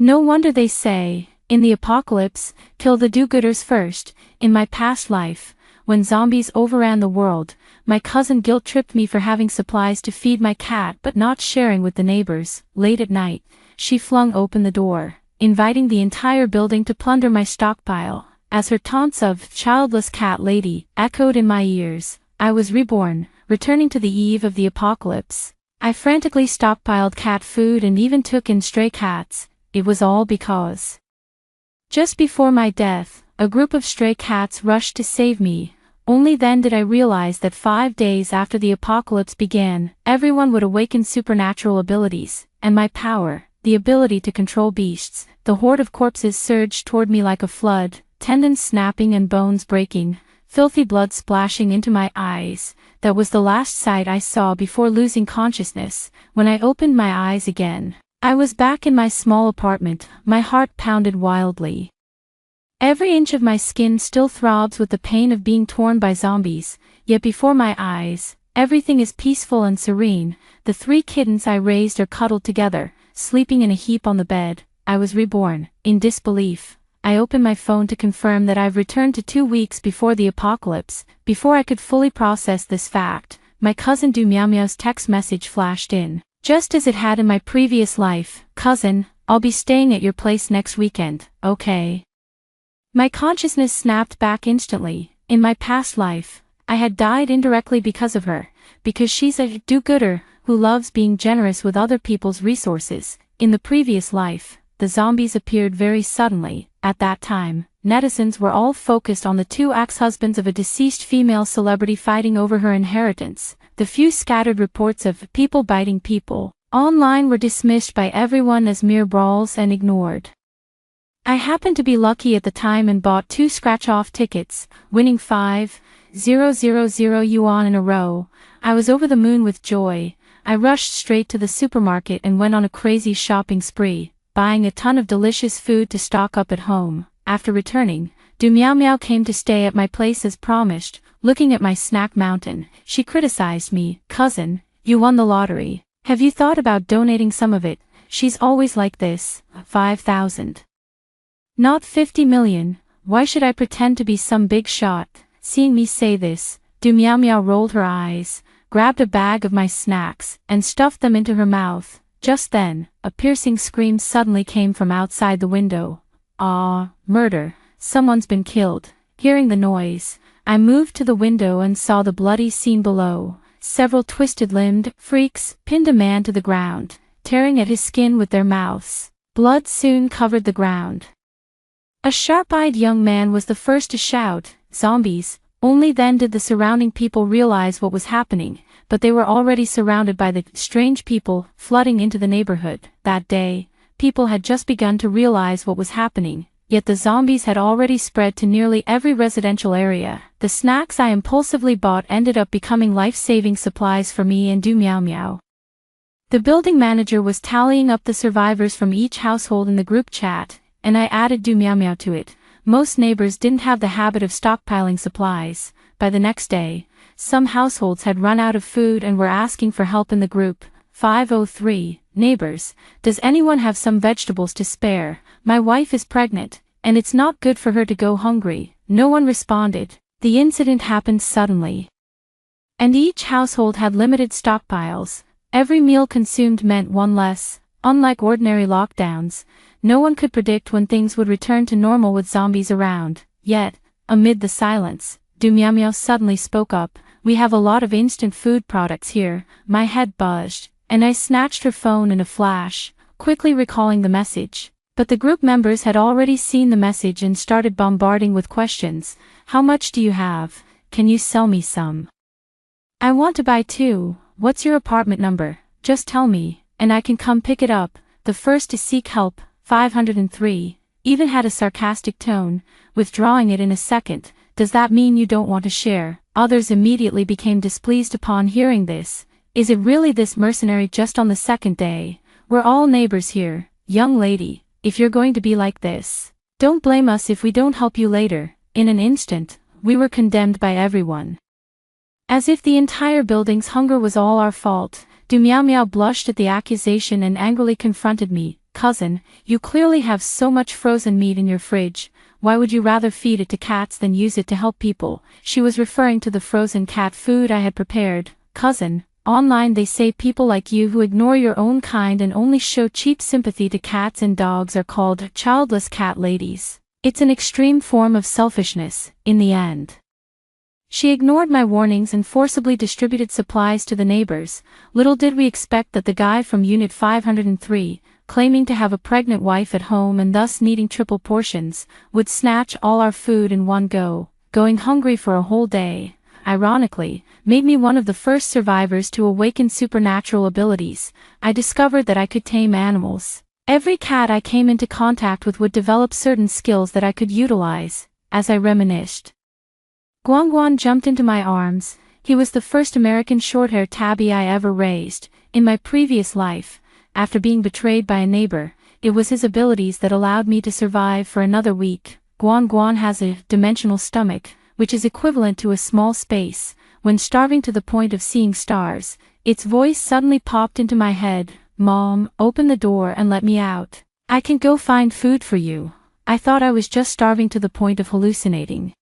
No wonder they say, in the apocalypse, kill the do-gooders first. In my past life, when zombies overran the world, my cousin guilt-tripped me for having supplies to feed my cat but not sharing with the neighbors. Late at night, she flung open the door, inviting the entire building to plunder my stockpile. As her taunts of "childless cat lady" echoed in my ears, I was reborn, returning to the eve of the apocalypse. I frantically stockpiled cat food and even took in stray cats. It was all because just before my death, a group of stray cats rushed to save me. Only then did I realize that 5 days after the apocalypse began, everyone would awaken supernatural abilities, and my power, the ability to control beasts. The horde of corpses surged toward me like a flood, tendons snapping and bones breaking, filthy blood splashing into my eyes. That was the last sight I saw before losing consciousness. When I opened my eyes again, I was back in my small apartment. My heart pounded wildly. Every inch of my skin still throbs with the pain of being torn by zombies, yet before my eyes, everything is peaceful and serene. The 3 kittens I raised are cuddled together, sleeping in a heap on the bed. I was reborn. In disbelief, I opened my phone to confirm that I've returned to 2 weeks before the apocalypse. Before I could fully process this fact, my cousin Du Meow Meow's text message flashed in. Just as it had in my previous life, "Cousin, I'll be staying at your place next weekend, okay?" My consciousness snapped back instantly. In my past life, I had died indirectly because of her, because she's a do-gooder who loves being generous with other people's resources. In the previous life, the zombies appeared very suddenly. At that time, netizens were all focused on the 2 ex-husbands of a deceased female celebrity fighting over her inheritance. The few scattered reports of people biting people online were dismissed by everyone as mere brawls and ignored. I happened to be lucky at the time and bought 2 scratch-off tickets, winning 5,000 yuan in a row. I was over the moon with joy. I rushed straight to the supermarket and went on a crazy shopping spree, buying a ton of delicious food to stock up at home. After returning, Du Meow Meow came to stay at my place as promised. Looking at my snack mountain, she criticized me. "Cousin, you won the lottery. Have you thought about donating some of it?" She's always like this. 5,000. Not 50 million. Why should I pretend to be some big shot? Seeing me say this, Du Meow Meow rolled her eyes, grabbed a bag of my snacks, and stuffed them into her mouth. Just then, a piercing scream suddenly came from outside the window. "Ah, murder. Someone's been killed." Hearing the noise, I moved to the window and saw the bloody scene below. Several twisted-limbed freaks pinned a man to the ground, tearing at his skin with their mouths. Blood soon covered the ground. A sharp-eyed young man was the first to shout, "Zombies!" Only then did the surrounding people realize what was happening, but they were already surrounded by the strange people flooding into the neighborhood. That day, people had just begun to realize what was happening, yet the zombies had already spread to nearly every residential area. The snacks I impulsively bought ended up becoming life-saving supplies for me and Du Meow Meow. The building manager was tallying up the survivors from each household in the group chat, and I added Du Meow Meow to it. Most neighbors didn't have the habit of stockpiling supplies. By the next day, some households had run out of food and were asking for help in the group. 503, neighbors, does anyone have some vegetables to spare? My wife is pregnant, and it's not good for her to go hungry. No one responded. The incident happened suddenly, and each household had limited stockpiles. Every meal consumed meant one less. Unlike ordinary lockdowns, no one could predict when things would return to normal with zombies around. Yet, amid the silence, Du Meow Meow suddenly spoke up. "We have a lot of instant food products here." My head buzzed, and I snatched her phone in a flash, quickly recalling the message. But the group members had already seen the message and started bombarding with questions. "How much do you have? Can you sell me some? I want to buy 2. What's your apartment number? Just tell me, and I can come pick it up." The first to seek help, 503, even had a sarcastic tone, withdrawing it in a second. "Does that mean you don't want to share?" Others immediately became displeased upon hearing this. "Is it really this mercenary just on the second day? We're all neighbors here. Young lady, if you're going to be like this, don't blame us if we don't help you later." In an instant, we were condemned by everyone. As if the entire building's hunger was all our fault, Du Meow Meow blushed at the accusation and angrily confronted me. "Cousin, you clearly have so much frozen meat in your fridge. Why would you rather feed it to cats than use it to help people?" She was referring to the frozen cat food I had prepared. "Cousin, online they say people like you who ignore your own kind and only show cheap sympathy to cats and dogs are called childless cat ladies. It's an extreme form of selfishness, in the end." She ignored my warnings and forcibly distributed supplies to the neighbors. Little did we expect that the guy from Unit 503, claiming to have a pregnant wife at home and thus needing triple portions, would snatch all our food in one go. Going hungry for a whole day, ironically, made me one of the first survivors to awaken supernatural abilities. I discovered that I could tame animals. Every cat I came into contact with would develop certain skills that I could utilize. As I reminisced, Guan jumped into my arms. He was the first American shorthair tabby I ever raised. In my previous life, after being betrayed by a neighbor, it was his abilities that allowed me to survive for another week. Guan has a dimensional stomach, which is equivalent to a small space. When starving to the point of seeing stars, its voice suddenly popped into my head. "Mom, open the door and let me out. I can go find food for you." I thought I was just starving to the point of hallucinating.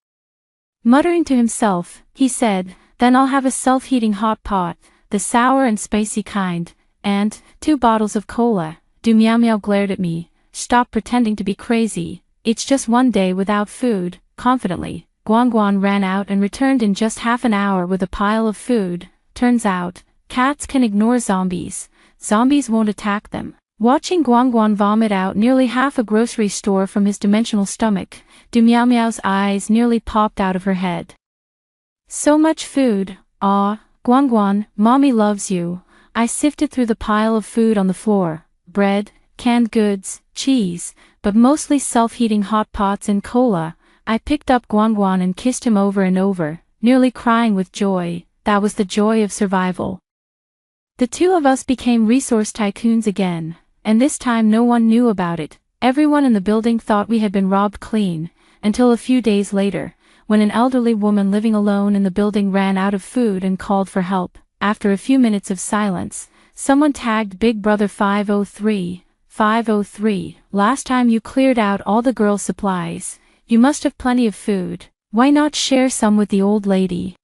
Muttering to himself, he said, "Then I'll have a self-heating hot pot, the sour and spicy kind, and 2 bottles of cola." Du Meow Meow glared at me. "Stop pretending to be crazy. It's just one day without food." Confidently, Guan ran out and returned in just half an hour with a pile of food. Turns out, cats can ignore zombies. Zombies won't attack them. Watching Guan vomit out nearly half a grocery store from his dimensional stomach, Du Meow Meow's eyes nearly popped out of her head. "So much food. Aw, Guan, Mommy loves you." I sifted through the pile of food on the floor. Bread, canned goods, cheese, but mostly self-heating hot pots and cola. I picked up Guan and kissed him over and over, nearly crying with joy. That was the joy of survival. The two of us became resource tycoons again, and this time no one knew about it. Everyone in the building thought we had been robbed clean, until a few days later, when an elderly woman living alone in the building ran out of food and called for help. After a few minutes of silence, someone tagged Big Brother 503. 503, last time you cleared out all the girls' supplies. You must have plenty of food. Why not share some with the old lady?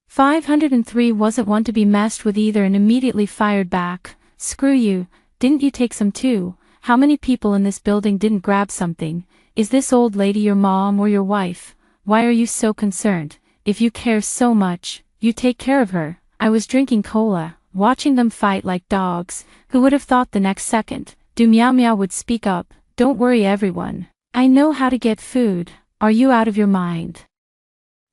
503 wasn't one to be messed with either and immediately fired back. "Screw you, didn't you take some too? How many people in this building didn't grab something? Is this old lady your mom or your wife? Why are you so concerned? If you care so much, you take care of her." I was drinking cola, watching them fight like dogs. Who would have thought the next second, Du Meow Meow would speak up. "Don't worry everyone. I know how to get food. Are you out of your mind?"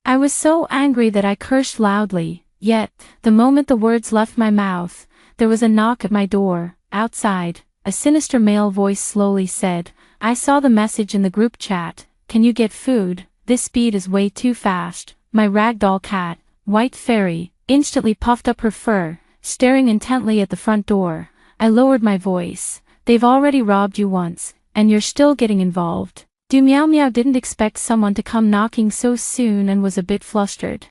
I was so angry that I cursed loudly, yet, the moment the words left my mouth, there was a knock at my door. Outside, a sinister male voice slowly said, "I saw the message in the group chat. Can you get food? This speed is way too fast." My ragdoll cat, White Fairy, instantly puffed up her fur, staring intently at the front door. I lowered my voice. "They've already robbed you once, and you're still getting involved." Du Meow Meow didn't expect someone to come knocking so soon and was a bit flustered.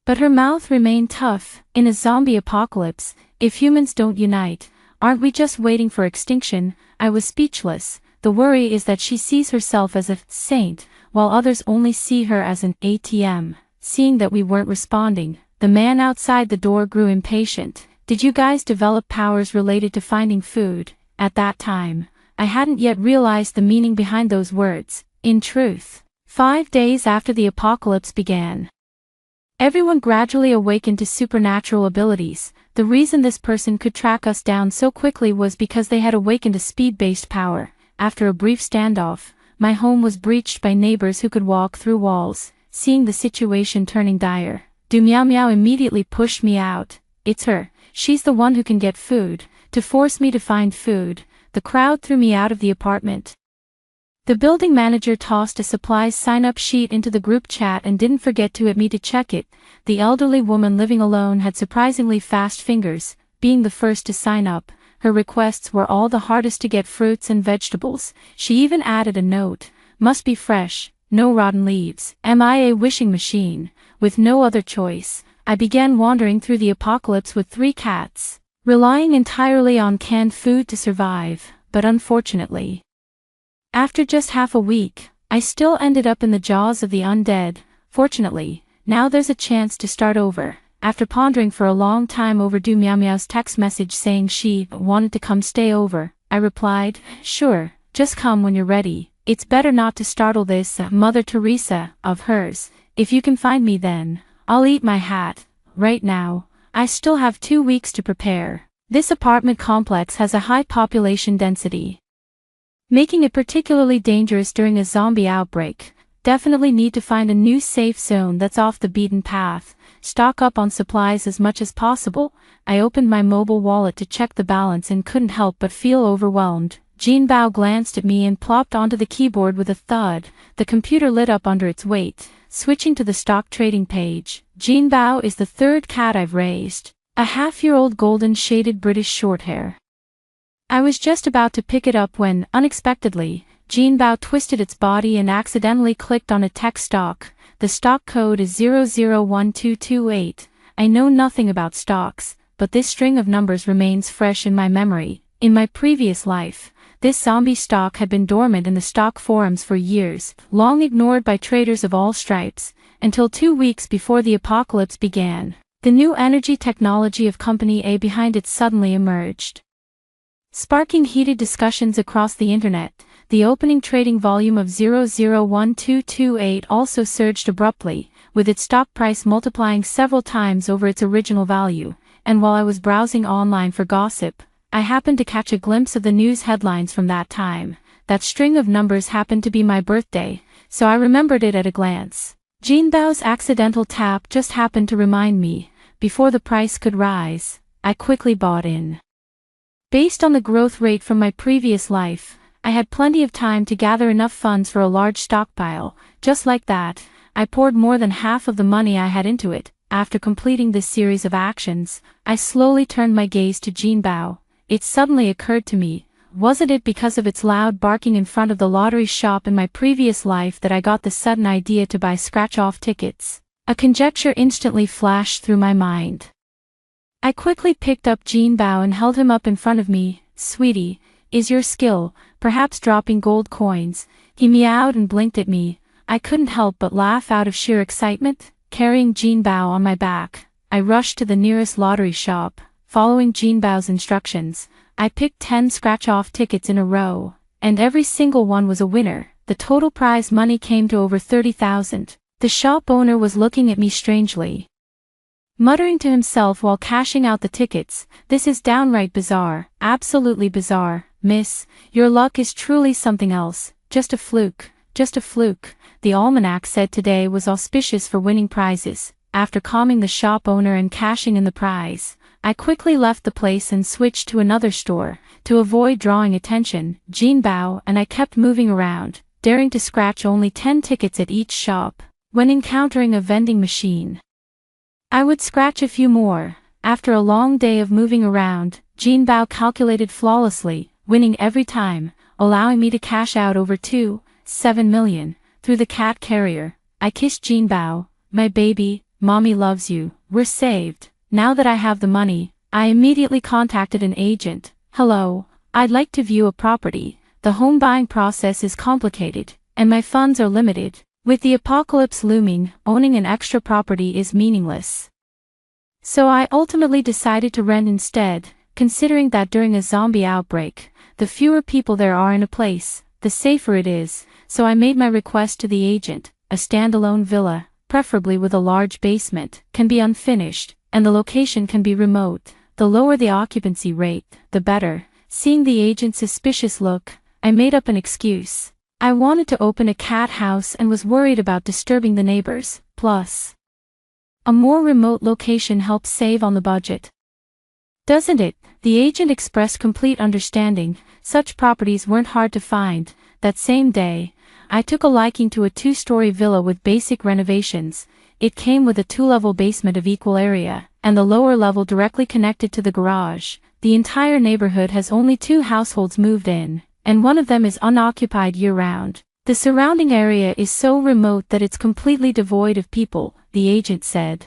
But her mouth remained tough. In a zombie apocalypse, if humans don't unite, aren't we just waiting for extinction? I was speechless. The worry is that she sees herself as a saint, while others only see her as an ATM. Seeing that we weren't responding, the man outside the door grew impatient. "Did you guys develop powers related to finding food?" At that time, I hadn't yet realized the meaning behind those words. In truth, 5 days after the apocalypse began, everyone gradually awakened to supernatural abilities. The reason this person could track us down so quickly was because they had awakened a speed-based power. After a brief standoff, my home was breached by neighbors who could walk through walls. Seeing the situation turning dire, Du Meow Meow immediately pushed me out. "It's her. She's the one who can get food." To force me to find food, the crowd threw me out of the apartment. The building manager tossed a supplies sign-up sheet into the group chat and didn't forget to at me to check it. The elderly woman living alone had surprisingly fast fingers. Being the first to sign up, her requests were all the hardest to get: fruits and vegetables. She even added a note: "Must be fresh, no rotten leaves." Am I a wishing machine? With no other choice, I began wandering through the apocalypse with 3 cats, relying entirely on canned food to survive. but unfortunately, after just half a week, I still ended up in the jaws of the undead. Fortunately, now there's a chance to start over. After pondering for a long time overdue Meow Meow's text message saying she wanted to come stay over, I replied, "Sure, just come when you're ready. It's better not to startle this Mother Teresa of hers. If you can find me then, I'll eat my hat. Right now, I still have 2 weeks to prepare." This apartment complex has a high population density, making it particularly dangerous during a zombie outbreak. Definitely need to find a new safe zone that's off the beaten path. Stock up on supplies as much as possible. I opened my mobile wallet to check the balance and couldn't help but feel overwhelmed. Jean Bao glanced at me and plopped onto the keyboard with a thud. The computer lit up under its weight. Switching to the stock trading page. Jean Bao is the third cat I've raised. A half-year-old golden-shaded British Shorthair. I was just about to pick it up when, unexpectedly, Jean Bao twisted its body and accidentally clicked on a tech stock. The stock code is 001228. I know nothing about stocks, but this string of numbers remains fresh in my memory. In my previous life, this zombie stock had been dormant in the stock forums for years, long ignored by traders of all stripes, until 2 weeks before the apocalypse began. The new energy technology of Company A behind it suddenly emerged, sparking heated discussions across the internet. The opening trading volume of 001228 also surged abruptly, with its stock price multiplying several times over its original value, and while I was browsing online for gossip, I happened to catch a glimpse of the news headlines from that time. That string of numbers happened to be my birthday, so I remembered it at a glance. Jean Bao's accidental tap just happened to remind me. Before the price could rise, I quickly bought in. Based on the growth rate from my previous life, I had plenty of time to gather enough funds for a large stockpile. Just like that, I poured more than half of the money I had into it. After completing this series of actions, I slowly turned my gaze to Jean Bao. It suddenly occurred to me, wasn't it because of its loud barking in front of the lottery shop in my previous life that I got the sudden idea to buy scratch-off tickets? A conjecture instantly flashed through my mind. I quickly picked up Jean Bao and held him up in front of me. "Sweetie, is your skill, perhaps dropping gold coins?" He meowed and blinked at me. I couldn't help but laugh out of sheer excitement. Carrying Jean Bao on my back, I rushed to the nearest lottery shop. Following Jean Bao's instructions, I picked 10 scratch-off tickets in a row, and every single one was a winner. The total prize money came to over 30,000. The shop owner was looking at me strangely, muttering to himself while cashing out the tickets. "This is downright bizarre, absolutely bizarre, miss. Your luck is truly something else. Just a fluke, just a fluke." The almanac said today was auspicious for winning prizes. After calming the shop owner and cashing in the prize, I quickly left the place and switched to another store. To avoid drawing attention, Jean Bao and I kept moving around, daring to scratch only 10 tickets at each shop. When encountering a vending machine, I would scratch a few more. After a long day of moving around, Jean Bao calculated flawlessly, winning every time, allowing me to cash out over 2.7 million. Through the cat carrier, I kissed Jean Bao. "My baby, mommy loves you. We're saved." Now that I have the money, I immediately contacted an agent. "Hello, I'd like to view a property. The home buying process is complicated, and my funds are limited. With the apocalypse looming, owning an extra property is meaningless. So I ultimately decided to rent instead, considering that during a zombie outbreak, the fewer people there are in a place, the safer it is. So I made my request to the agent. A standalone villa, preferably with a large basement, can be unfinished, and the location can be remote. The lower the occupancy rate, the better." Seeing the agent's suspicious look, I made up an excuse. I wanted to open a cat house and was worried about disturbing the neighbors. Plus, a more remote location helps save on the budget, doesn't it? The agent expressed complete understanding. Such properties weren't hard to find. That same day, I took a liking to a 2-story villa with basic renovations. It came with a 2-level basement of equal area, and the lower level directly connected to the garage. The entire neighborhood has only 2 households moved in, and one of them is unoccupied year-round. The surrounding area is so remote that it's completely devoid of people, the agent said.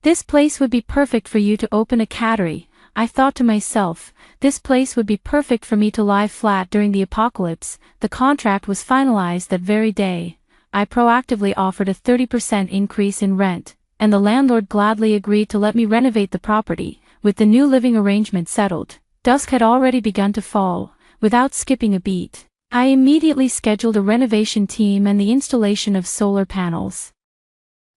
"This place would be perfect for you to open a cattery." I thought to myself, this place would be perfect for me to lie flat during the apocalypse. The contract was finalized that very day. I proactively offered a 30% increase in rent, and the landlord gladly agreed to let me renovate the property. With the new living arrangement settled, dusk had already begun to fall. Without skipping a beat, I immediately scheduled a renovation team and the installation of solar panels.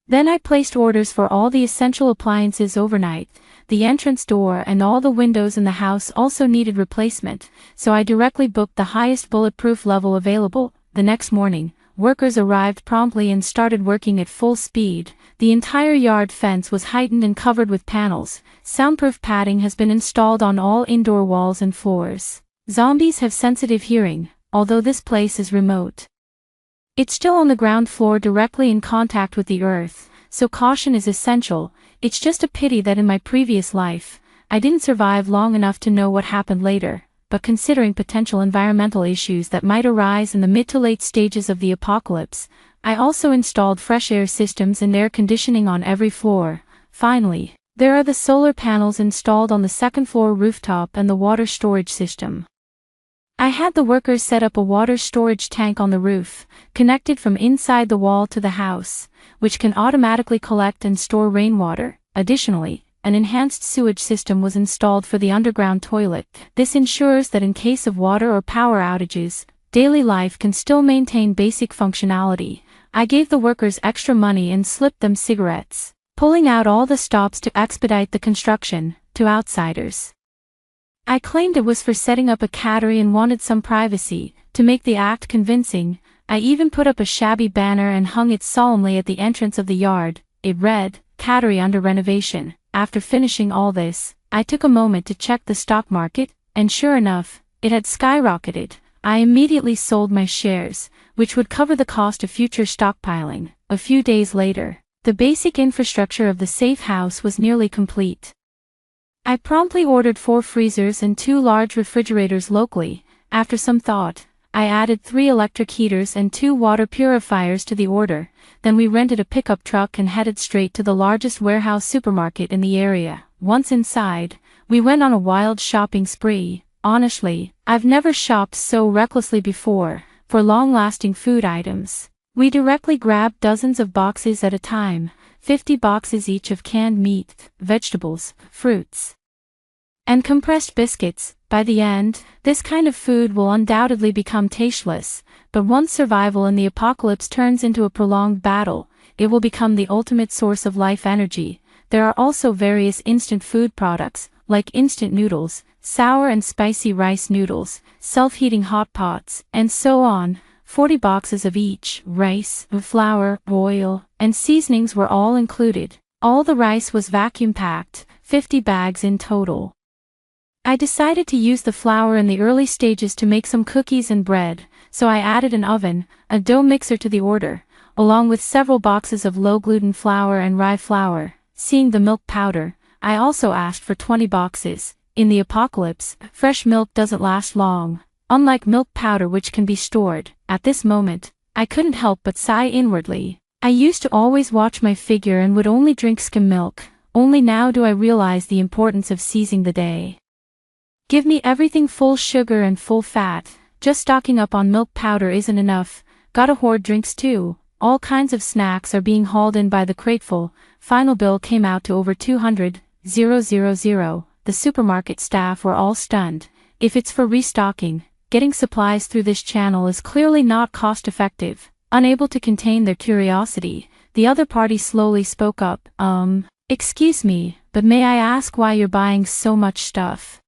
Then I placed orders for all the essential appliances overnight. The entrance door and all the windows in the house also needed replacement, so I directly booked the highest bulletproof level available. The next morning, workers arrived promptly and started working at full speed. The entire yard fence was heightened and covered with panels. Soundproof padding has been installed on all indoor walls and floors. Zombies have sensitive hearing, although this place is remote. It's still on the ground floor directly in contact with the earth, so caution is essential. It's just a pity that in my previous life, I didn't survive long enough to know what happened later, but considering potential environmental issues that might arise in the mid to late stages of the apocalypse, I also installed fresh air systems and air conditioning on every floor. Finally, there are the solar panels installed on the second floor rooftop and the water storage system. I had the workers set up a water storage tank on the roof, connected from inside the wall to the house, which can automatically collect and store rainwater. Additionally, an enhanced sewage system was installed for the underground toilet. This ensures that in case of water or power outages, daily life can still maintain basic functionality. I gave the workers extra money and slipped them cigarettes, pulling out all the stops to expedite the construction. To outsiders, I claimed it was for setting up a cattery and wanted some privacy. To make the act convincing, I even put up a shabby banner and hung it solemnly at the entrance of the yard. It read, "Cattery under renovation." After finishing all this, I took a moment to check the stock market, and sure enough, it had skyrocketed. I immediately sold my shares, which would cover the cost of future stockpiling. A few days later, the basic infrastructure of the safe house was nearly complete. I promptly ordered 4 freezers and 2 large refrigerators locally. After some thought, I added 3 electric heaters and 2 water purifiers to the order. Then we rented a pickup truck and headed straight to the largest warehouse supermarket in the area. Once inside, we went on a wild shopping spree. Honestly, I've never shopped so recklessly before, for long-lasting food items. We directly grabbed dozens of boxes at a time, 50 boxes each of canned meat, vegetables, fruits, and compressed biscuits. By the end, this kind of food will undoubtedly become tasteless, but once survival in the apocalypse turns into a prolonged battle, it will become the ultimate source of life energy. There are also various instant food products, like instant noodles, sour and spicy rice noodles, self-heating hot pots, and so on. 40 boxes of each. Rice, flour, oil, and seasonings were all included. All the rice was vacuum-packed, 50 bags in total. I decided to use the flour in the early stages to make some cookies and bread, so I added an oven, a dough mixer to the order, along with several boxes of low-gluten flour and rye flour. Seeing the milk powder, I also asked for 20 boxes. In the apocalypse, fresh milk doesn't last long, unlike milk powder which can be stored. At this moment, I couldn't help but sigh inwardly. I used to always watch my figure and would only drink skim milk. Only now do I realize the importance of seizing the day. Give me everything full sugar and full fat. Just stocking up on milk powder isn't enough. Gotta hoard drinks too. All kinds of snacks are being hauled in by the crateful. Final bill came out to over 200,000. The supermarket staff were all stunned. If it's for restocking, getting supplies through this channel is clearly not cost-effective. Unable to contain their curiosity, the other party slowly spoke up. Excuse me, but may I ask why you're buying so much stuff?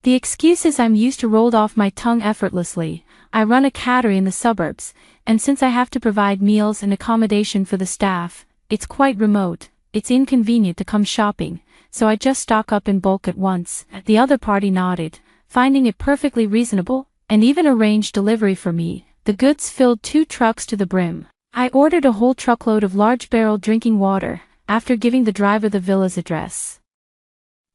The excuses I'm used to rolled off my tongue effortlessly. I run a cattery in the suburbs, and since I have to provide meals and accommodation for the staff, it's quite remote. It's inconvenient to come shopping, so I just stock up in bulk at once. The other party nodded, finding it perfectly reasonable, and even arranged delivery for me. The goods filled 2 trucks to the brim. I ordered a whole truckload of large-barreled drinking water, after giving the driver the villa's address.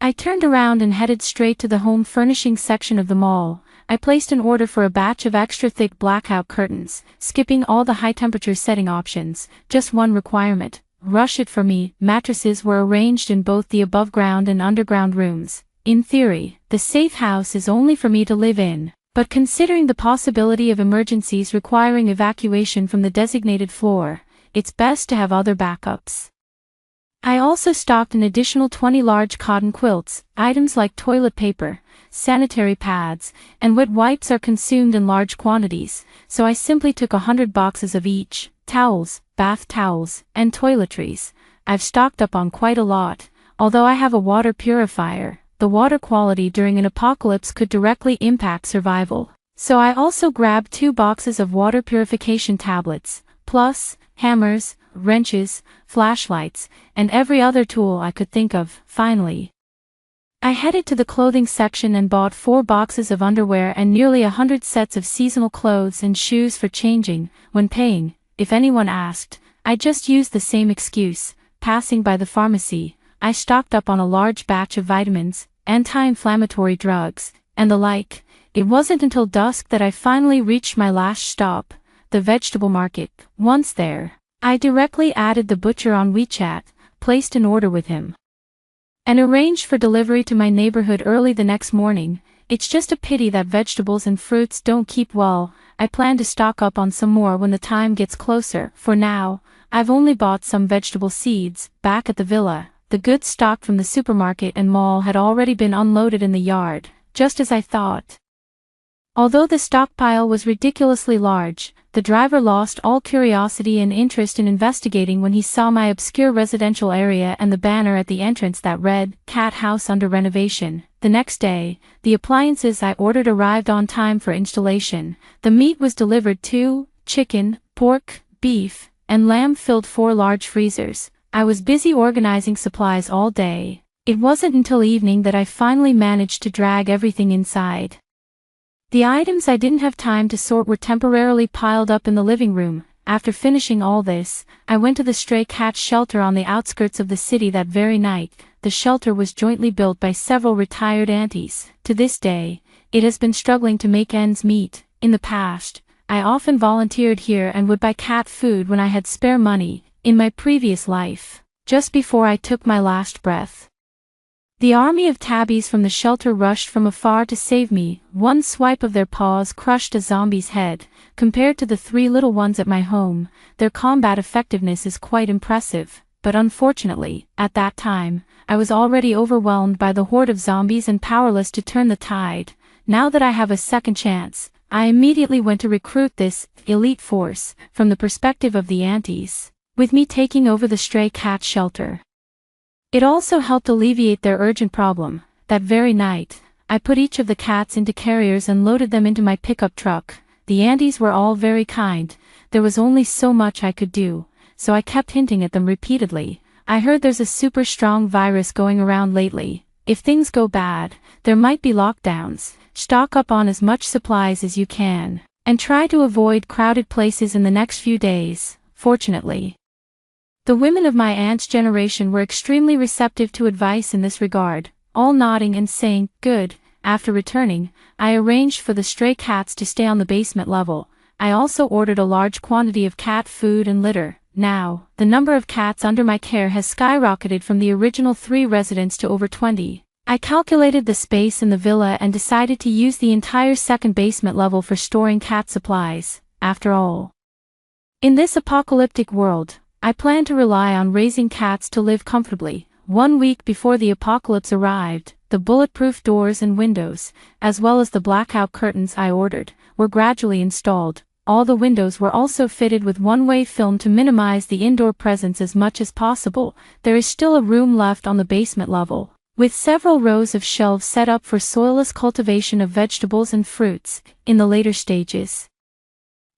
I turned around and headed straight to the home furnishing section of the mall. I placed an order for a batch of extra thick blackout curtains, skipping all the high-temperature setting options. Just one requirement: rush it for me. Mattresses were arranged in both the above-ground and underground rooms. In theory, the safe house is only for me to live in, but considering the possibility of emergencies requiring evacuation from the designated floor, it's best to have other backups. I also stocked an additional 20 large cotton quilts. Items like toilet paper, sanitary pads, and wet wipes are consumed in large quantities, so I simply took 100 boxes of each. Towels, bath towels, and toiletries. I've stocked up on quite a lot. Although I have a water purifier, the water quality during an apocalypse could directly impact survival. So I also grabbed 2 boxes of water purification tablets, plus hammers, wrenches, flashlights, and every other tool I could think of. Finally, I headed to the clothing section and bought 4 boxes of underwear and nearly 100 sets of seasonal clothes and shoes for changing. When paying, if anyone asked, I just used the same excuse. Passing by the pharmacy, I stocked up on a large batch of vitamins, anti-inflammatory drugs, and the like. It wasn't until dusk that I finally reached my last stop, the vegetable market. Once there, I directly added the butcher on WeChat, placed an order with him, and arranged for delivery to my neighborhood early the next morning. It's just a pity that vegetables and fruits don't keep well. I plan to stock up on some more when the time gets closer. For now, I've only bought some vegetable seeds. Back at the villa, the goods stocked from the supermarket and mall had already been unloaded in the yard, just as I thought. Although the stockpile was ridiculously large, the driver lost all curiosity and interest in investigating when he saw my obscure residential area and the banner at the entrance that read, "Cat House Under Renovation." The next day, the appliances I ordered arrived on time for installation. The meat was delivered too. Chicken, pork, beef, and lamb filled 4 large freezers. I was busy organizing supplies all day. It wasn't until evening that I finally managed to drag everything inside. The items I didn't have time to sort were temporarily piled up in the living room. After finishing all this, I went to the stray cat shelter on the outskirts of the city that very night. The shelter was jointly built by several retired aunties. To this day, it has been struggling to make ends meet. In the past, I often volunteered here and would buy cat food when I had spare money. In my previous life, just before I took my last breath, the army of tabbies from the shelter rushed from afar to save me. One swipe of their paws crushed a zombie's head. Compared to the 3 little ones at my home, their combat effectiveness is quite impressive. But unfortunately, at that time, I was already overwhelmed by the horde of zombies and powerless to turn the tide. Now that I have a second chance, I immediately went to recruit this elite force from the perspective of the aunties, with me taking over the stray cat shelter. It also helped alleviate their urgent problem. That very night, I put each of the cats into carriers and loaded them into my pickup truck. The aunties were all very kind. There was only so much I could do, so I kept hinting at them repeatedly. I heard there's a super strong virus going around lately. If things go bad, there might be lockdowns. Stock up on as much supplies as you can, and try to avoid crowded places in the next few days. Fortunately, the women of my aunt's generation were extremely receptive to advice in this regard, all nodding and saying, "Good." After returning, I arranged for the stray cats to stay on the basement level. I also ordered a large quantity of cat food and litter. Now, the number of cats under my care has skyrocketed from the original 3 residents to over 20. I calculated the space in the villa and decided to use the entire second basement level for storing cat supplies. After all, in this apocalyptic world, I plan to rely on raising cats to live comfortably. 1 week before the apocalypse arrived, the bulletproof doors and windows, as well as the blackout curtains I ordered, were gradually installed. All the windows were also fitted with one-way film to minimize the indoor presence as much as possible. There is still a room left on the basement level, with several rows of shelves set up for soilless cultivation of vegetables and fruits. In the later stages,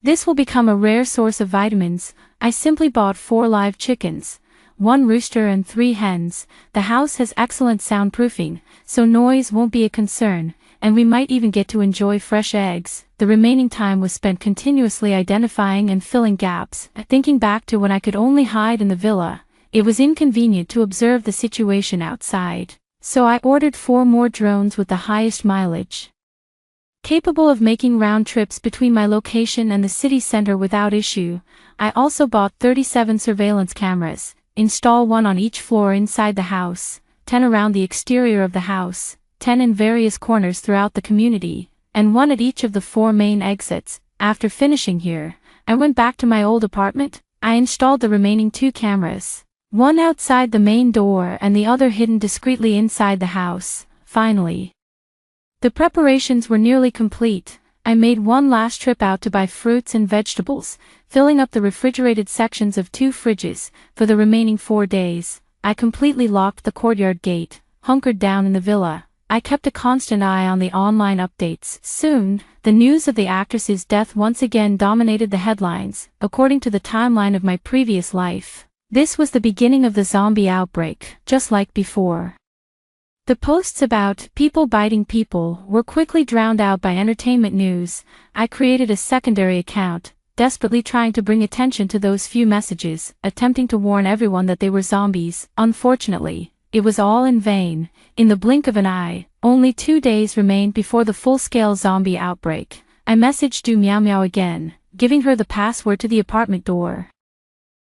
this will become a rare source of vitamins. I simply bought 4 live chickens, 1 rooster and 3 hens. The house has excellent soundproofing, so noise won't be a concern, and we might even get to enjoy fresh eggs. The remaining time was spent continuously identifying and filling gaps. Thinking back to when I could only hide in the villa, it was inconvenient to observe the situation outside, so I ordered 4 more drones with the highest mileage, capable of making round trips between my location and the city center without issue. I also bought 37 surveillance cameras, install 1 on each floor inside the house, 10 around the exterior of the house, 10 in various corners throughout the community, and one at each of the 4 main exits. After finishing here, I went back to my old apartment. I installed the remaining 2 cameras, one outside the main door and the other hidden discreetly inside the house. Finally, the preparations were nearly complete. I made one last trip out to buy fruits and vegetables, filling up the refrigerated sections of 2 fridges. For the remaining 4 days, I completely locked the courtyard gate, hunkered down in the villa. I kept a constant eye on the online updates. Soon, the news of the actress's death once again dominated the headlines. According to the timeline of my previous life, this was the beginning of the zombie outbreak, just like before. The posts about people biting people were quickly drowned out by entertainment news. I created a secondary account, desperately trying to bring attention to those few messages, attempting to warn everyone that they were zombies. Unfortunately, it was all in vain. In the blink of an eye, only 2 days remained before the full-scale zombie outbreak. I messaged Du Meow Meow again, giving her the password to the apartment door.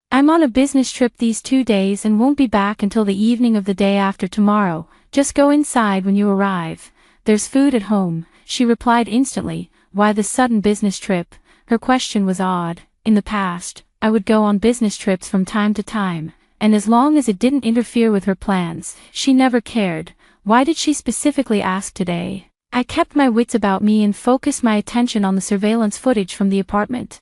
I'm on a business trip these 2 days and won't be back until the evening of the day after tomorrow. Just go inside when you arrive. There's food at home. She replied instantly. Why the sudden business trip? Her question was odd. In the past, I would go on business trips from time to time, and as long as it didn't interfere with her plans, she never cared. Why did she specifically ask today? I kept my wits about me and focused my attention on the surveillance footage from the apartment.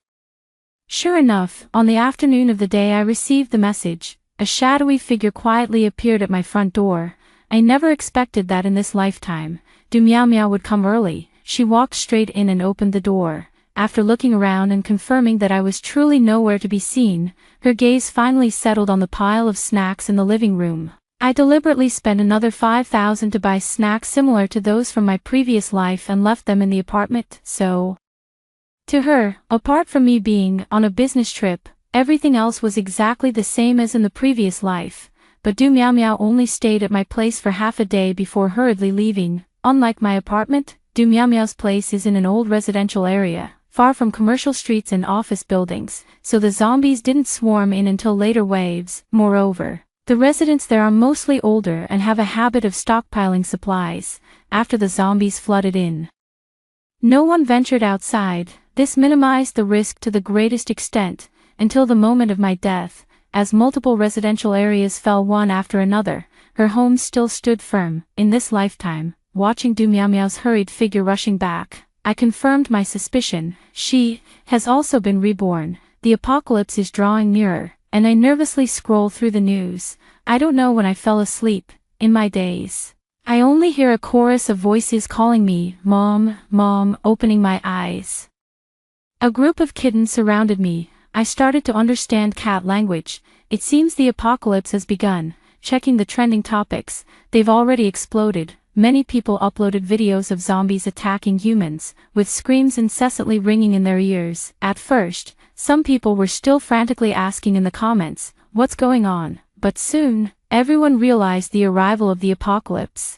Sure enough, on the afternoon of the day I received the message, a shadowy figure quietly appeared at my front door. I never expected that in this lifetime. Du Meow Meow would come early. She walked straight in and opened the door. After looking around and confirming that I was truly nowhere to be seen, her gaze finally settled on the pile of snacks in the living room. I deliberately spent another 5,000 to buy snacks similar to those from my previous life and left them in the apartment. So, to her, apart from me being on a business trip, everything else was exactly the same as in the previous life. But Du Meow Meow only stayed at my place for half a day before hurriedly leaving. Unlike my apartment, Du Meow Meow's place is in an old residential area, far from commercial streets and office buildings, so the zombies didn't swarm in until later waves. Moreover, the residents there are mostly older and have a habit of stockpiling supplies after the zombies flooded in. No one ventured outside. This minimized the risk to the greatest extent, until the moment of my death. As multiple residential areas fell one after another, her home still stood firm. In this lifetime, watching Du Meow Meow's hurried figure rushing back, I confirmed my suspicion. She has also been reborn. The apocalypse is drawing nearer, and I nervously scroll through the news. I don't know when I fell asleep. In my days, I only hear a chorus of voices calling me, Mom, Mom, opening my eyes. A group of kittens surrounded me. I started to understand cat language. It seems the apocalypse has begun. Checking the trending topics, they've already exploded. Many people uploaded videos of zombies attacking humans, with screams incessantly ringing in their ears. At first, some people were still frantically asking in the comments, what's going on? But soon, everyone realized the arrival of the apocalypse.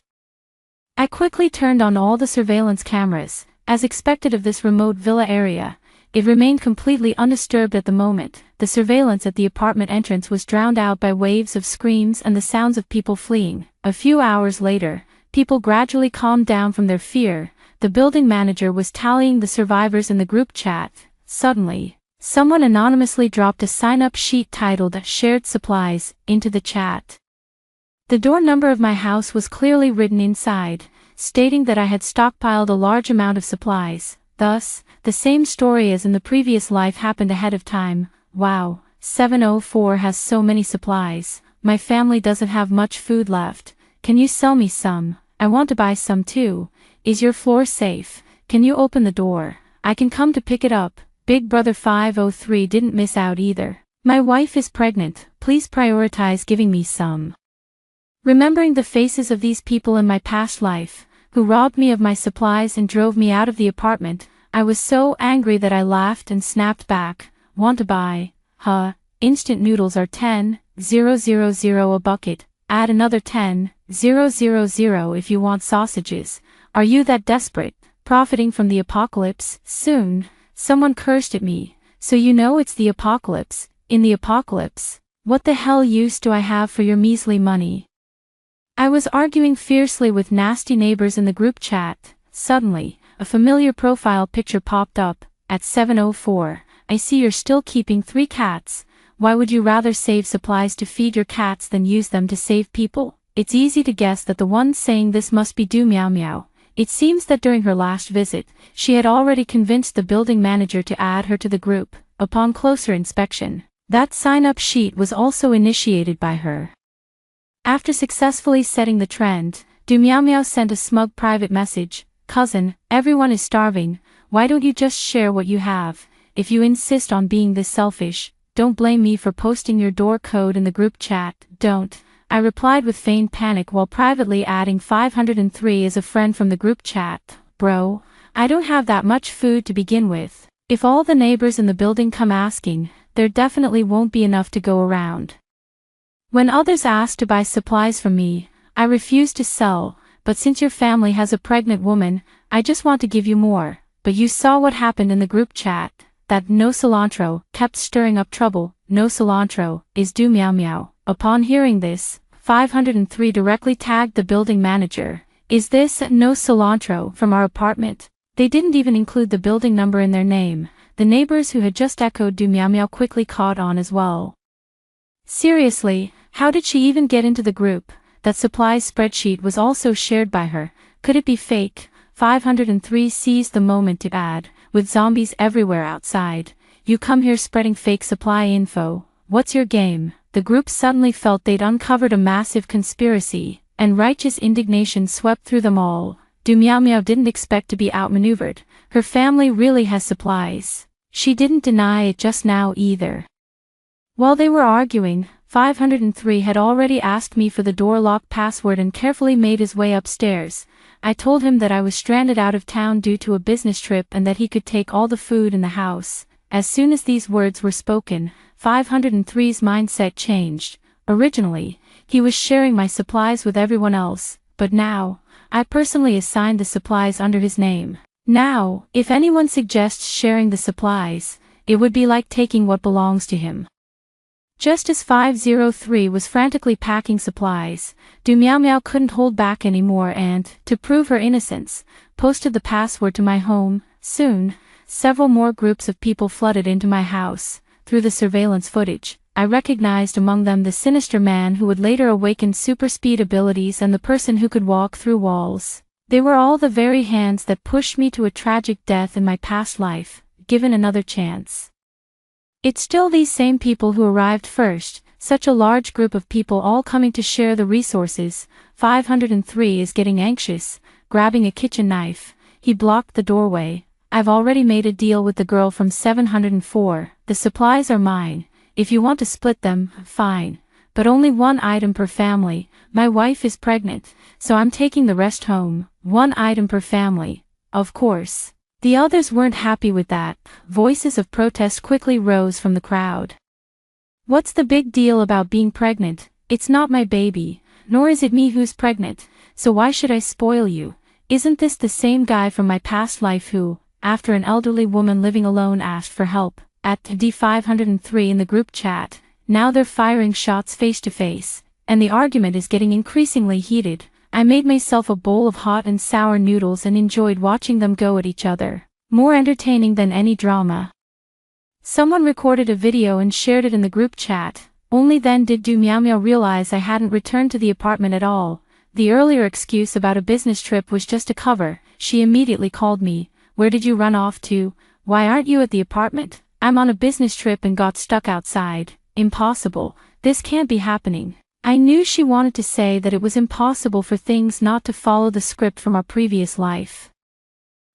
I quickly turned on all the surveillance cameras. As expected of this remote villa area, it remained completely undisturbed at the moment. The surveillance at the apartment entrance was drowned out by waves of screams and the sounds of people fleeing. A few hours later, people gradually calmed down from their fear. The building manager was tallying the survivors in the group chat. Suddenly, someone anonymously dropped a sign-up sheet titled Shared Supplies into the chat. The door number of my house was clearly written inside, stating that I had stockpiled a large amount of supplies. Thus, the same story as in the previous life happened ahead of time. Wow, 704 has so many supplies. My family doesn't have much food left. Can you sell me some? I want to buy some too. Is your floor safe? Can you open the door? I can come to pick it up. Big Brother 503 didn't miss out either. My wife is pregnant. Please prioritize giving me some. Remembering the faces of these people in my past life, who robbed me of my supplies and drove me out of the apartment, I was so angry that I laughed and snapped back. Want to buy? Huh? Instant noodles are 10,000 a bucket. Add another 10,000 if you want sausages. Are you that desperate? Profiting from the apocalypse? Soon. Someone cursed at me. So you know it's the apocalypse. In the apocalypse. What the hell use do I have for your measly money? I was arguing fiercely with nasty neighbors in the group chat. Suddenly, a familiar profile picture popped up. At 7:04, I see you're still keeping 3 cats. Why would you rather save supplies to feed your cats than use them to save people? It's easy to guess that the one saying this must be Do Meow Meow. It seems that during her last visit, she had already convinced the building manager to add her to the group. Upon closer inspection, that sign-up sheet was also initiated by her. After successfully setting the trend, Do Meow Meow sent a smug private message. Cousin, everyone is starving. Why don't you just share what you have? If you insist on being this selfish, don't blame me for posting your door code in the group chat. Don't. I replied with feigned panic while privately adding 503 as a friend from the group chat. Bro, I don't have that much food to begin with. If all the neighbors in the building come asking, there definitely won't be enough to go around. When others ask to buy supplies from me, I refuse to sell, but since your family has a pregnant woman, I just want to give you more. But you saw what happened in the group chat. That no cilantro kept stirring up trouble. No cilantro is Do Meow Meow. Upon hearing this, 503 directly tagged the building manager. Is this no cilantro from our apartment? They didn't even include the building number in their name. The neighbors who had just echoed Do Meow Meow quickly caught on as well. Seriously, how did she even get into the group? That supplies spreadsheet was also shared by her. Could it be fake? 503 seized the moment to add, with zombies everywhere outside. You come here spreading fake supply info. What's your game? The group suddenly felt they'd uncovered a massive conspiracy, and righteous indignation swept through them all. Do Meow Meow didn't expect to be outmaneuvered. Her family really has supplies. She didn't deny it just now either. While they were arguing, 503 had already asked me for the door lock password and carefully made his way upstairs. I told him that I was stranded out of town due to a business trip and that he could take all the food in the house. As soon as these words were spoken, 503's mindset changed. Originally, he was sharing my supplies with everyone else, but now, I personally assigned the supplies under his name. Now, if anyone suggests sharing the supplies, it would be like taking what belongs to him. Just as 503 was frantically packing supplies, Do Meow Meow couldn't hold back anymore and, to prove her innocence, posted the password to my home. Soon, several more groups of people flooded into my house. Through the surveillance footage, I recognized among them the sinister man who would later awaken super speed abilities and the person who could walk through walls. They were all the very hands that pushed me to a tragic death in my past life, given another chance. It's still these same people who arrived first, such a large group of people all coming to share the resources. 503 is getting anxious, grabbing a kitchen knife. He blocked the doorway. I've already made a deal with the girl from 704. The supplies are mine. If you want to split them, fine. But only 1 item per family. My wife is pregnant, so I'm taking the rest home. 1 item per family. Of course. The others weren't happy with that. Voices of protest quickly rose from the crowd. What's the big deal about being pregnant? It's not my baby, nor is it me who's pregnant, so why should I spoil you? Isn't this the same guy from my past life who, after an elderly woman living alone asked for help, at D503 in the group chat, now they're firing shots face to face, and the argument is getting increasingly heated. I made myself a bowl of hot and sour noodles and enjoyed watching them go at each other. More entertaining than any drama. Someone recorded a video and shared it in the group chat. Only then did Do Meow Meow realize I hadn't returned to the apartment at all. The earlier excuse about a business trip was just a cover. She immediately called me. Where did you run off to? Why aren't you at the apartment? I'm on a business trip and got stuck outside. Impossible. This can't be happening. I knew she wanted to say that it was impossible for things not to follow the script from our previous life.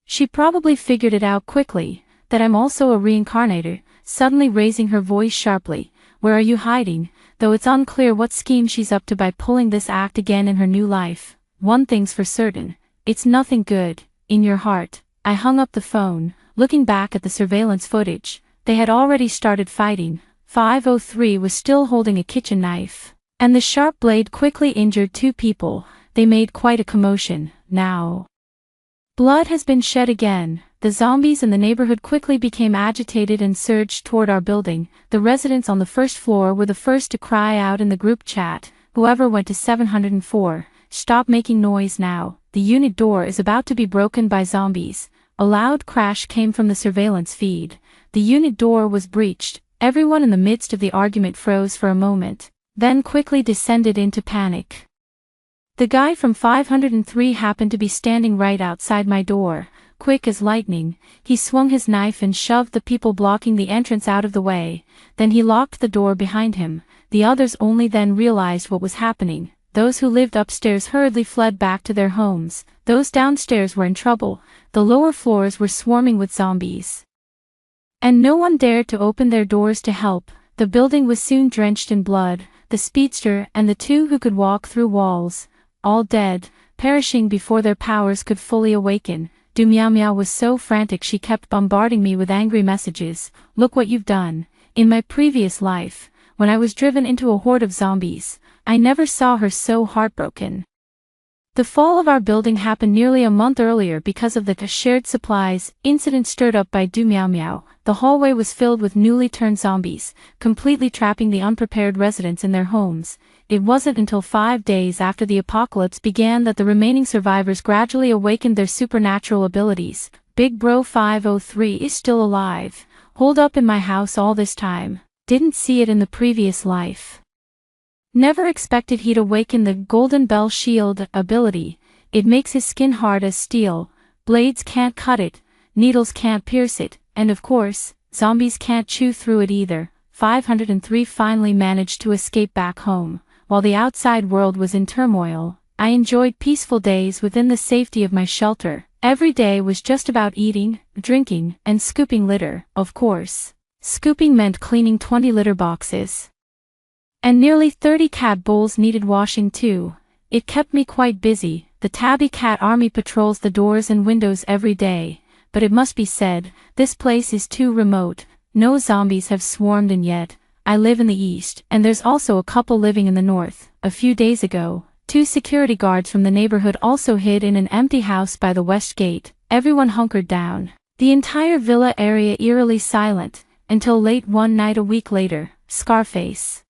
She probably figured it out quickly, that I'm also a reincarnator, suddenly raising her voice sharply. Where are you hiding? Though it's unclear what scheme she's up to by pulling this act again in her new life. One thing's for certain, it's nothing good. In your heart. I hung up the phone, looking back at the surveillance footage. They had already started fighting. 503 was still holding a kitchen knife. And the sharp blade quickly injured 2 people. They made quite a commotion. Now, blood has been shed again. The zombies in the neighborhood quickly became agitated and surged toward our building. The residents on the first floor were the first to cry out in the group chat. Whoever went to 704, stop making noise now. The unit door is about to be broken by zombies. A loud crash came from the surveillance feed. The unit door was breached. Everyone in the midst of the argument froze for a moment, then quickly descended into panic. The guy from 503 happened to be standing right outside my door. Quick as lightning, he swung his knife and shoved the people blocking the entrance out of the way. Then he locked the door behind him. The others only then realized what was happening. Those who lived upstairs hurriedly fled back to their homes. Those downstairs were in trouble. The lower floors were swarming with zombies, and no one dared to open their doors to help. The building was soon drenched in blood. The speedster and the two who could walk through walls, all dead, perishing before their powers could fully awaken. Du Meow Meow was so frantic she kept bombarding me with angry messages. Look what you've done. In my previous life, when I was driven into a horde of zombies, I never saw her so heartbroken. The fall of our building happened nearly a month earlier because of the shared supplies incident stirred up by Du Meow Meow. The hallway was filled with newly turned zombies, completely trapping the unprepared residents in their homes. It wasn't until 5 days after the apocalypse began that the remaining survivors gradually awakened their supernatural abilities. Big Bro 503 is still alive, holed up in my house all this time. Didn't see it in the previous life. Never expected he'd awaken the Golden Bell Shield ability. It makes his skin hard as steel. Blades can't cut it, needles can't pierce it, and of course, zombies can't chew through it either. 503 finally managed to escape back home. While the outside world was in turmoil, I enjoyed peaceful days within the safety of my shelter. Every day was just about eating, drinking, and scooping litter. Of course, scooping meant cleaning 20 litter boxes. And nearly 30 cat bowls needed washing too. It kept me quite busy. The tabby cat army patrols the doors and windows every day. But it must be said, this place is too remote. No zombies have swarmed in yet. I live in the east, and there's also a couple living in the north. A few days ago, 2 security guards from the neighborhood also hid in an empty house by the west gate. Everyone hunkered down. The entire villa area eerily silent, until late one night a week later. Scarface,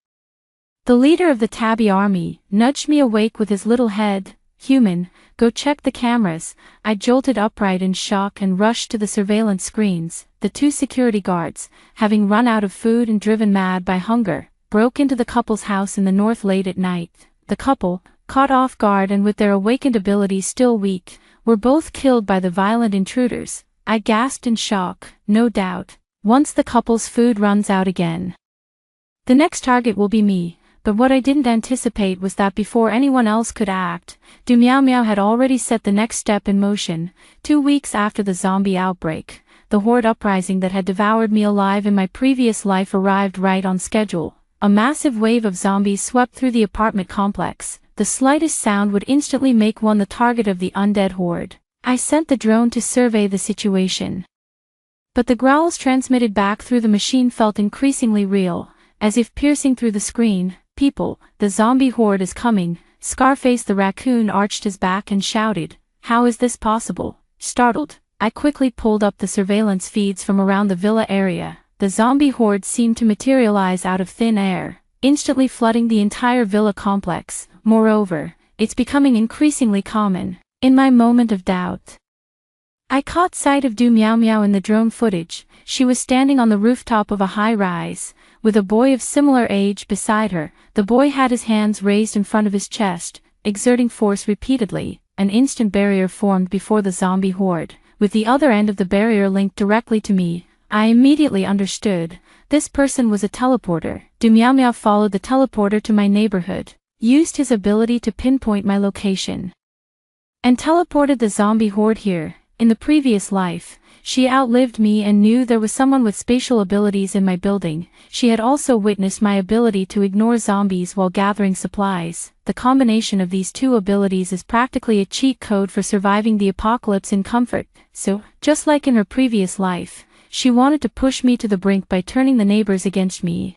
the leader of the tabby army, nudged me awake with his little head. Human, go check the cameras. I jolted upright in shock and rushed to the surveillance screens. The 2 security guards, having run out of food and driven mad by hunger, broke into the couple's house in the north late at night. The couple, caught off guard and with their awakened abilities still weak, were both killed by the violent intruders. I gasped in shock. No doubt, once the couple's food runs out again, the next target will be me. But what I didn't anticipate was that before anyone else could act, Du Meow Meow had already set the next step in motion. 2 weeks after the zombie outbreak, the horde uprising that had devoured me alive in my previous life arrived right on schedule. A massive wave of zombies swept through the apartment complex. The slightest sound would instantly make one the target of the undead horde. I sent the drone to survey the situation, but the growls transmitted back through the machine felt increasingly real, as if piercing through the screen. People, the zombie horde is coming. Scarface the raccoon arched his back and shouted, "How is this possible?" Startled, I quickly pulled up the surveillance feeds from around the villa area. The zombie horde seemed to materialize out of thin air, instantly flooding the entire villa complex. Moreover, it's becoming increasingly common. In my moment of doubt, I caught sight of Du Meow Meow in the drone footage. She was standing on the rooftop of a high-rise, with a boy of similar age beside her. The boy had his hands raised in front of his chest, exerting force repeatedly. An instant barrier formed before the zombie horde, with the other end of the barrier linked directly to me. I immediately understood. This person was a teleporter. Du Meow Meow followed the teleporter to my neighborhood, used his ability to pinpoint my location, and teleported the zombie horde here. In the previous life, she outlived me and knew there was someone with spatial abilities in my building. She had also witnessed my ability to ignore zombies while gathering supplies. The combination of these 2 abilities is practically a cheat code for surviving the apocalypse in comfort. So, just like in her previous life, she wanted to push me to the brink by turning the neighbors against me,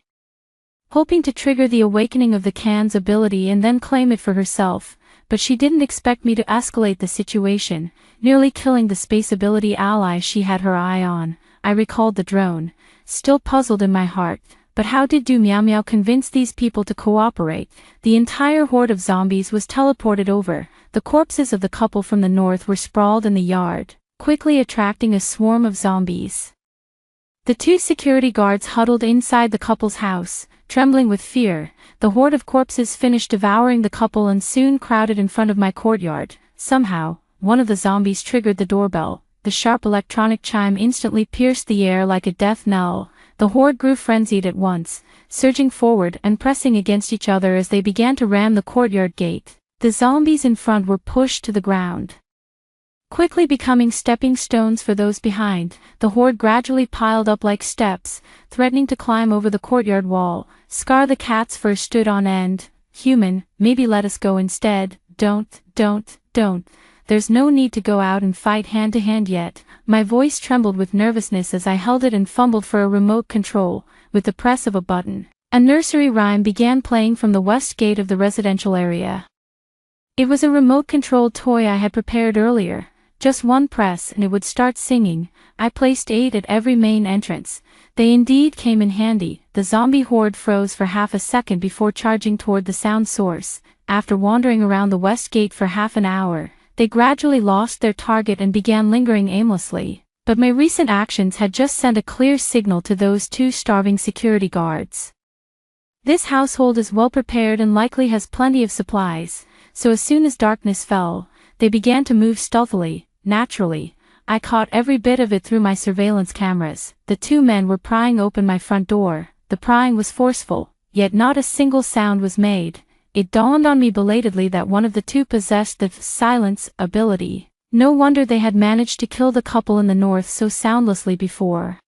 hoping to trigger the awakening of the Can's ability and then claim it for herself. But she didn't expect me to escalate the situation, nearly killing the space ability ally she had her eye on. I recalled the drone, still puzzled in my heart. But how did Do Meow Meow convince these people to cooperate? The entire horde of zombies was teleported over. The corpses of the couple from the north were sprawled in the yard, quickly attracting a swarm of zombies. The two security guards huddled inside the couple's house, trembling with fear. The horde of corpses finished devouring the couple and soon crowded in front of my courtyard. Somehow, one of the zombies triggered the doorbell. The sharp electronic chime instantly pierced the air like a death knell. The horde grew frenzied at once, surging forward and pressing against each other as they began to ram the courtyard gate. The zombies in front were pushed to the ground, quickly becoming stepping stones for those behind. The horde gradually piled up like steps, threatening to climb over the courtyard wall. Scar the cat's fur stood on end. Human, maybe let us go instead. Don't. There's no need to go out and fight hand to hand yet. My voice trembled with nervousness as I held it and fumbled for a remote control. With the press of a button, a nursery rhyme began playing from the west gate of the residential area. It was a remote-controlled toy I had prepared earlier. Just one press and it would start singing. I placed 8 at every main entrance. They indeed came in handy. The zombie horde froze for half a second before charging toward the sound source. After wandering around the west gate for half an hour, they gradually lost their target and began lingering aimlessly. But my recent actions had just sent a clear signal to those 2 starving security guards. This household is well prepared and likely has plenty of supplies, so as soon as darkness fell, they began to move stealthily. Naturally, I caught every bit of it through my surveillance cameras. The 2 men were prying open my front door. The prying was forceful, yet not a single sound was made. It dawned on me belatedly that one of the 2 possessed the silence ability. No wonder they had managed to kill the couple in the north so soundlessly before.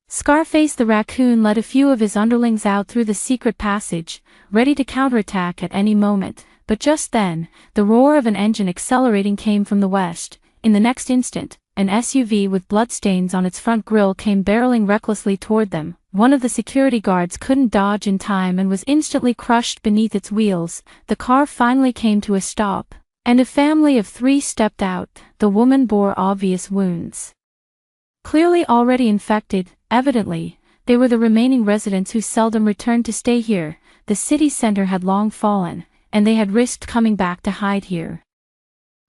Scarface the raccoon led a few of his underlings out through the secret passage, ready to counterattack at any moment, but just then, the roar of an engine accelerating came from the west. In the next instant, an SUV with bloodstains on its front grille came barreling recklessly toward them. One of the security guards couldn't dodge in time and was instantly crushed beneath its wheels. The car finally came to a stop, and a family of 3 stepped out. The woman bore obvious wounds, clearly already infected. Evidently, they were the remaining residents who seldom returned to stay here. The city center had long fallen, and they had risked coming back to hide here.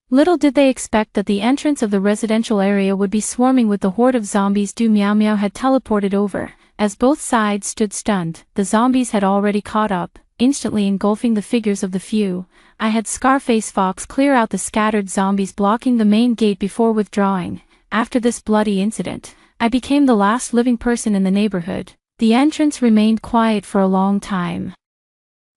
Little did they expect that the entrance of the residential area would be swarming with the horde of zombies Do Meow Meow had teleported over. As both sides stood stunned, the zombies had already caught up, instantly engulfing the figures of the few. I had Scarface Fox clear out the scattered zombies blocking the main gate before withdrawing. After this bloody incident, I became the last living person in the neighborhood. The entrance remained quiet for a long time.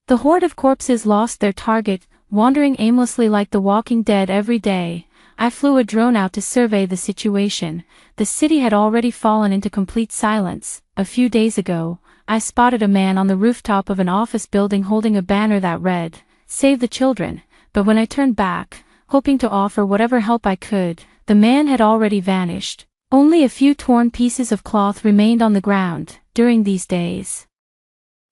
The horde of corpses lost their target, wandering aimlessly like the walking dead every day. I flew a drone out to survey the situation. The city had already fallen into complete silence. A few days ago, I spotted a man on the rooftop of an office building holding a banner that read, "Save the children," but when I turned back, hoping to offer whatever help I could, the man had already vanished. Only a few torn pieces of cloth remained on the ground. During these days,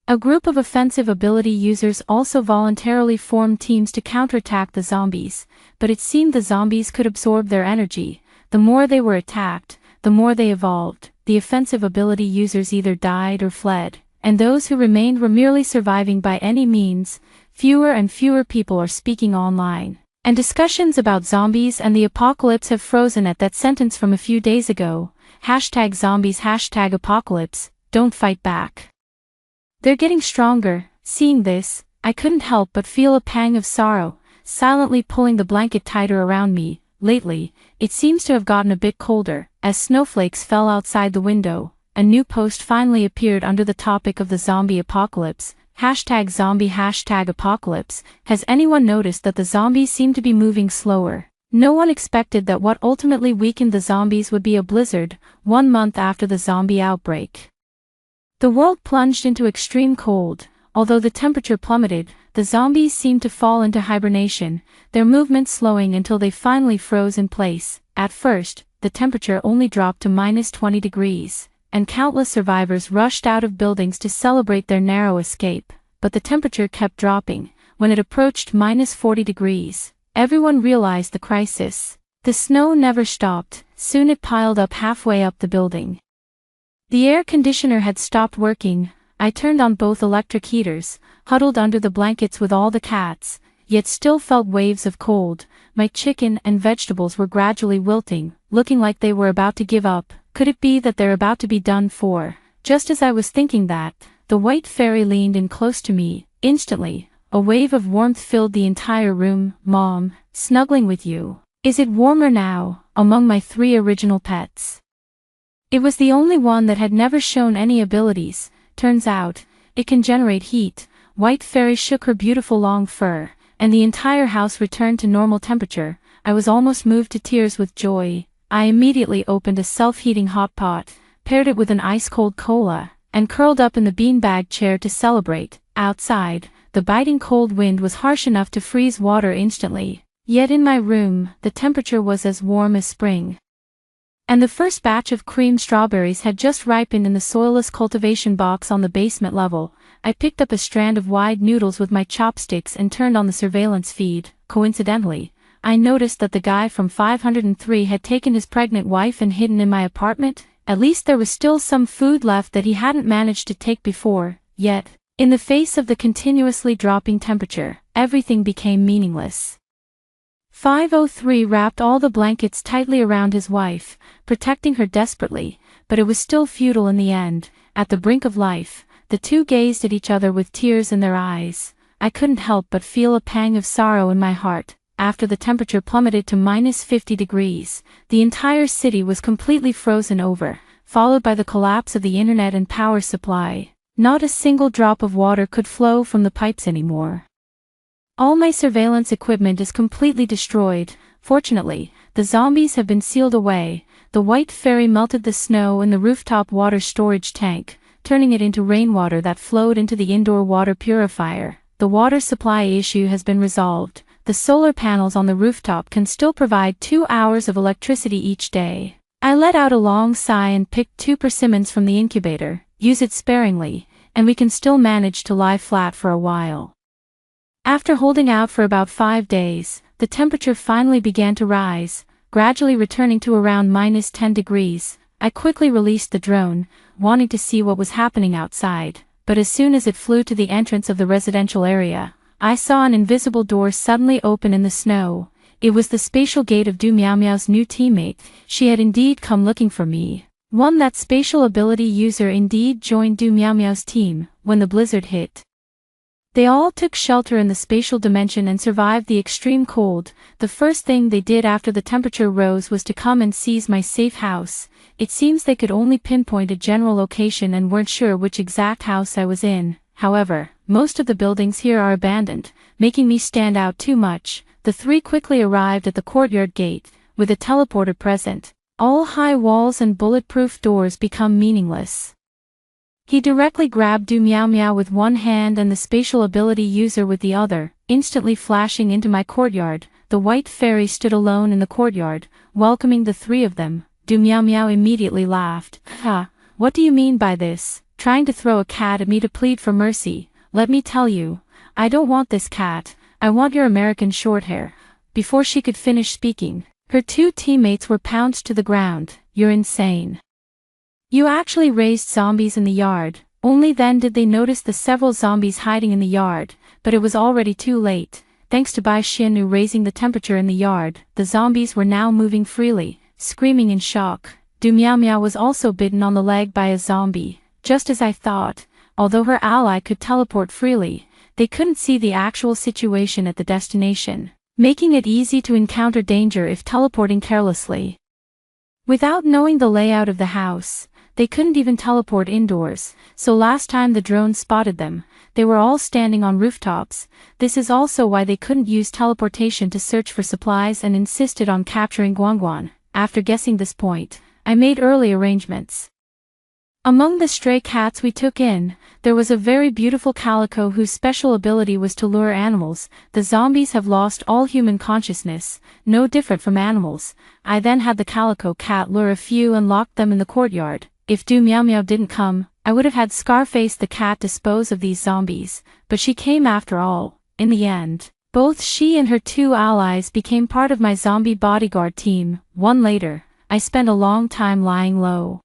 a group of offensive ability users also voluntarily formed teams to counterattack the zombies, but it seemed the zombies could absorb their energy. The more they were attacked, the more they evolved. The offensive ability users either died or fled, and those who remained were merely surviving by any means. Fewer and fewer people are speaking online, and discussions about zombies and the apocalypse have frozen at that sentence from a few days ago. #zombies #apocalypse, don't fight back. They're getting stronger. Seeing this, I couldn't help but feel a pang of sorrow, silently pulling the blanket tighter around me. Lately, it seems to have gotten a bit colder. As snowflakes fell outside the window, a new post finally appeared under the topic of the zombie apocalypse. #zombie #apocalypse. Has anyone noticed that the zombies seem to be moving slower? No one expected that what ultimately weakened the zombies would be a blizzard, 1 month after the zombie outbreak. The world plunged into extreme cold. Although the temperature plummeted, the zombies seemed to fall into hibernation, their movements slowing until they finally froze in place. At first, the temperature only dropped to -20 degrees, and countless survivors rushed out of buildings to celebrate their narrow escape. But the temperature kept dropping. When it approached -40 degrees, everyone realized the crisis. The snow never stopped. Soon it piled up halfway up the building. The air conditioner had stopped working. I turned on both electric heaters, huddled under the blankets with all the cats, yet still felt waves of cold. My chicken and vegetables were gradually wilting, looking like they were about to give up. Could it be that they're about to be done for? Just as I was thinking that, the white fairy leaned in close to me. Instantly, a wave of warmth filled the entire room. Mom, snuggling with you. Is it warmer now? Among my 3 original pets, it was the only one that had never shown any abilities. Turns out, it can generate heat. White fairy shook her beautiful long fur, and the entire house returned to normal temperature. I was almost moved to tears with joy. I immediately opened a self-heating hot pot, paired it with an ice-cold cola, and curled up in the beanbag chair to celebrate. Outside, the biting cold wind was harsh enough to freeze water instantly. Yet in my room, the temperature was as warm as spring. And the first batch of cream strawberries had just ripened in the soilless cultivation box on the basement level. I picked up a strand of wide noodles with my chopsticks and turned on the surveillance feed. Coincidentally, I noticed that the guy from 503 had taken his pregnant wife and hidden in my apartment. At least there was still some food left that he hadn't managed to take before. Yet, in the face of the continuously dropping temperature, everything became meaningless. 503 wrapped all the blankets tightly around his wife, protecting her desperately, but it was still futile in the end. At the brink of life, the two gazed at each other with tears in their eyes. I couldn't help but feel a pang of sorrow in my heart. After the temperature plummeted to -50 degrees, the entire city was completely frozen over, followed by the collapse of the internet and power supply. Not a single drop of water could flow from the pipes anymore. All my surveillance equipment is completely destroyed. Fortunately, the zombies have been sealed away. The white fairy melted the snow in the rooftop water storage tank, turning it into rainwater that flowed into the indoor water purifier. The water supply issue has been resolved. The solar panels on the rooftop can still provide 2 hours of electricity each day. I let out a long sigh and picked 2 persimmons from the incubator. Use it sparingly, and we can still manage to lie flat for a while. After holding out for about 5 days, the temperature finally began to rise, gradually returning to around -10 degrees. I quickly released the drone, wanting to see what was happening outside, but as soon as it flew to the entrance of the residential area, I saw an invisible door suddenly open in the snow. It was the spatial gate of Du Meow Meow's new teammate. She had indeed come looking for me. That spatial ability user indeed joined Du Meow Meow's team when the blizzard hit. They all took shelter in the spatial dimension and survived the extreme cold. The first thing they did after the temperature rose was to come and seize my safe house. It seems they could only pinpoint a general location and weren't sure which exact house I was in. However, most of the buildings here are abandoned, making me stand out too much. The 3 quickly arrived at the courtyard gate, with a teleporter present. All high walls and bulletproof doors become meaningless. He directly grabbed Du Meow Meow with one hand and the spatial ability user with the other, instantly flashing into my courtyard. The white fairy stood alone in the courtyard, welcoming the 3 of them. Du Meow Meow immediately laughed. "Ha, what do you mean by this? Trying to throw a cat at me to plead for mercy? Let me tell you, I don't want this cat, I want your American Shorthair." Before she could finish speaking, her 2 teammates were pounced to the ground. "You're insane. You actually raised zombies in the yard." Only then did they notice the several zombies hiding in the yard, but it was already too late. Thanks to Bai Xiannu raising the temperature in the yard, the zombies were now moving freely, screaming in shock. Du Meow Meow was also bitten on the leg by a zombie. Just as I thought, although her ally could teleport freely, they couldn't see the actual situation at the destination, making it easy to encounter danger if teleporting carelessly. Without knowing the layout of the house, they couldn't even teleport indoors, so last time the drone spotted them, they were all standing on rooftops. This is also why they couldn't use teleportation to search for supplies and insisted on capturing Guangguan. After guessing this point, I made early arrangements. Among the stray cats we took in, there was a very beautiful calico whose special ability was to lure animals. The zombies have lost all human consciousness, no different from animals. I then had the calico cat lure a few and locked them in the courtyard. If Du Meow Meow didn't come, I would have had Scarface the cat dispose of these zombies, but she came after all. In the end, both she and her 2 allies became part of my zombie bodyguard team. One later, I spent a long time lying low.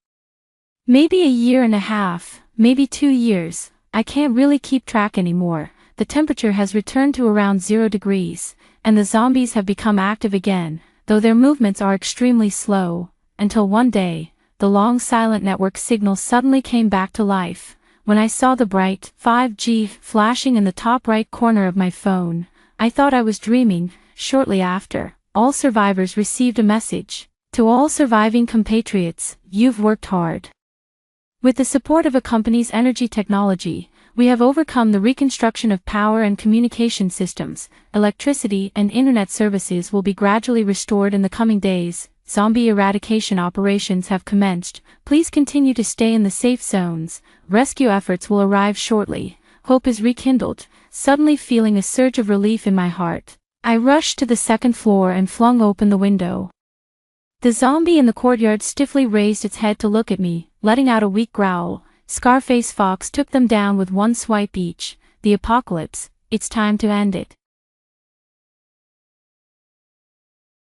Maybe a year and a half, Maybe 2 years. I can't really keep track anymore. The temperature has returned to around 0 degrees, and the zombies have become active again, though their movements are extremely slow, until one day, the long silent network signal suddenly came back to life. When I saw the bright 5G flashing in the top right corner of my phone, I thought I was dreaming. Shortly after, all survivors received a message. To all surviving compatriots, you've worked hard. With the support of a company's energy technology, we have overcome the reconstruction of power and communication systems. Electricity and internet services will be gradually restored in the coming days. Zombie eradication operations have commenced. Please continue to stay in the safe zones. Rescue efforts will arrive shortly. Hope is rekindled. Suddenly feeling a surge of relief in my heart, I rushed to the second floor and flung open the window. The zombie in the courtyard stiffly raised its head to look at me, letting out a weak growl. Scarface Fox took them down with one swipe each. The apocalypse, it's time to end it.